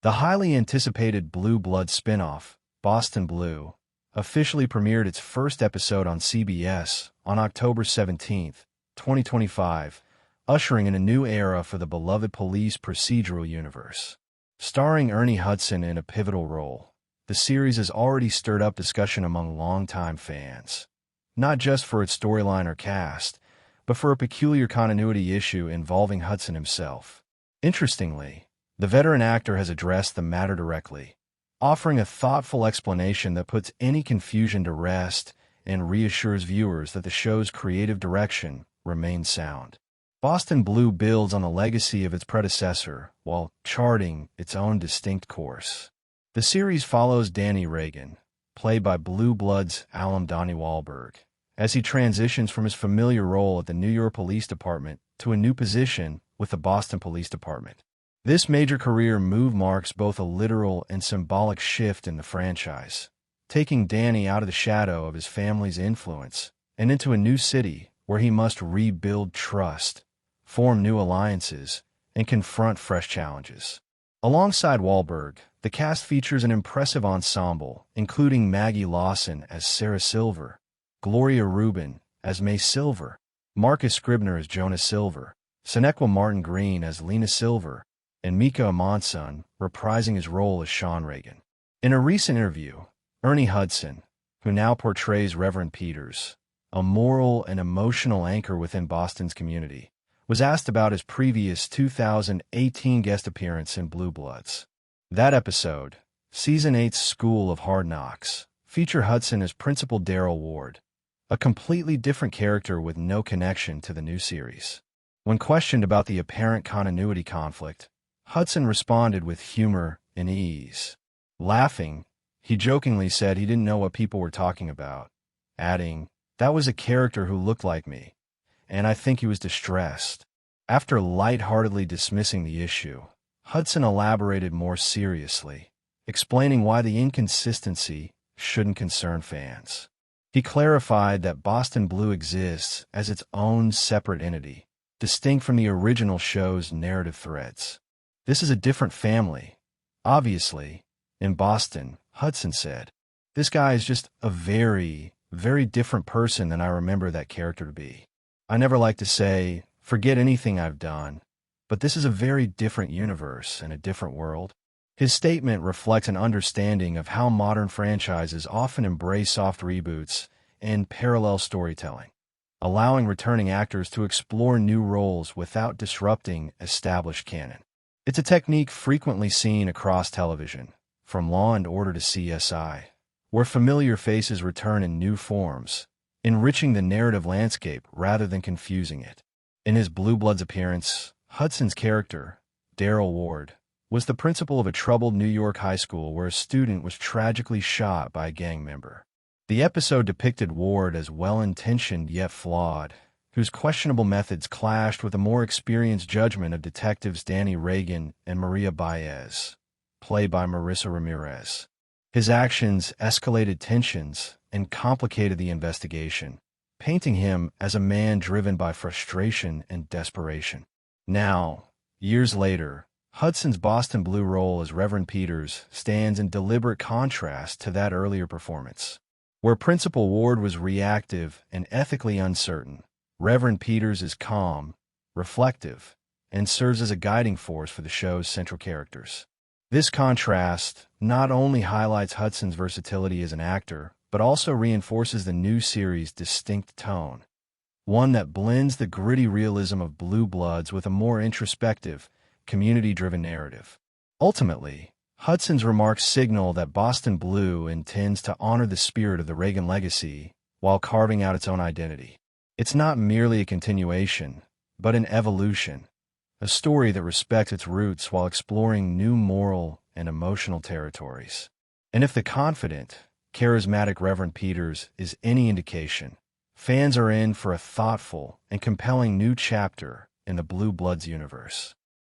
The highly anticipated Blue Bloods spin-off, Boston Blue, officially premiered its first episode on CBS on October 17, 2025, ushering in a new era for the beloved police procedural universe. Starring Ernie Hudson in a pivotal role, the series has already stirred up discussion among longtime fans, not just for its storyline or cast, but for a peculiar continuity issue involving Hudson himself. Interestingly, the veteran actor has addressed the matter directly, offering a thoughtful explanation that puts any confusion to rest and reassures viewers that the show's creative direction remains sound. Boston Blue builds on the legacy of its predecessor while charting its own distinct course. The series follows Danny Reagan, played by Blue Bloods alum Donnie Wahlberg, as he transitions from his familiar role at the New York Police Department to a new position with the Boston Police Department. This major career move marks both a literal and symbolic shift in the franchise, taking Danny out of the shadow of his family's influence and into a new city where he must rebuild trust, form new alliances, and confront fresh challenges. Alongside Wahlberg, the cast features an impressive ensemble, including Maggie Lawson as Sarah Silver, Gloria Rubin as May Silver, Marcus Scribner as Jonah Silver, Sonequa Martin Green as Lena Silver, and Mika Amonson reprising his role as Sean Reagan. In a recent interview, Ernie Hudson, who now portrays Reverend Peters, a moral and emotional anchor within Boston's community, was asked about his previous 2018 guest appearance in Blue Bloods. That episode, Season 8's School of Hard Knocks, featured Hudson as Principal Daryl Ward, a completely different character with no connection to the new series. When questioned about the apparent continuity conflict, Hudson responded with humor and ease. Laughing, he jokingly said he didn't know what people were talking about, adding, "That was a character who looked like me, and I think he was distressed." After lightheartedly dismissing the issue, Hudson elaborated more seriously, explaining why the inconsistency shouldn't concern fans. He clarified that Boston Blue exists as its own separate entity, distinct from the original show's narrative threads. "This is a different family, obviously, in Boston," Hudson said. "This guy is just a very, very different person than I remember that character to be. I never like to say, forget anything I've done, but this is a very different universe and a different world." His statement reflects an understanding of how modern franchises often embrace soft reboots and parallel storytelling, allowing returning actors to explore new roles without disrupting established canon. It's a technique frequently seen across television, from Law and Order to CSI, where familiar faces return in new forms, enriching the narrative landscape rather than confusing it. In his Blue Bloods appearance, Hudson's character, Daryl Ward, was the principal of a troubled New York high school where a student was tragically shot by a gang member. The episode depicted Ward as well-intentioned yet flawed, whose questionable methods clashed with the more experienced judgment of detectives Danny Reagan and Maria Baez, played by Marissa Ramirez. His actions escalated tensions and complicated the investigation, painting him as a man driven by frustration and desperation. Now, years later, Hudson's Boston Blue role as Reverend Peters stands in deliberate contrast to that earlier performance. Where Principal Ward was reactive and ethically uncertain, Reverend Peters is calm, reflective, and serves as a guiding force for the show's central characters. This contrast not only highlights Hudson's versatility as an actor, but also reinforces the new series' distinct tone, one that blends the gritty realism of Blue Bloods with a more introspective, community-driven narrative. Ultimately, Hudson's remarks signal that Boston Blue intends to honor the spirit of the Reagan legacy while carving out its own identity. It's not merely a continuation, but an evolution, a story that respects its roots while exploring new moral and emotional territories. And if the confident, charismatic Reverend Peters is any indication, fans are in for a thoughtful and compelling new chapter in the Blue Bloods universe.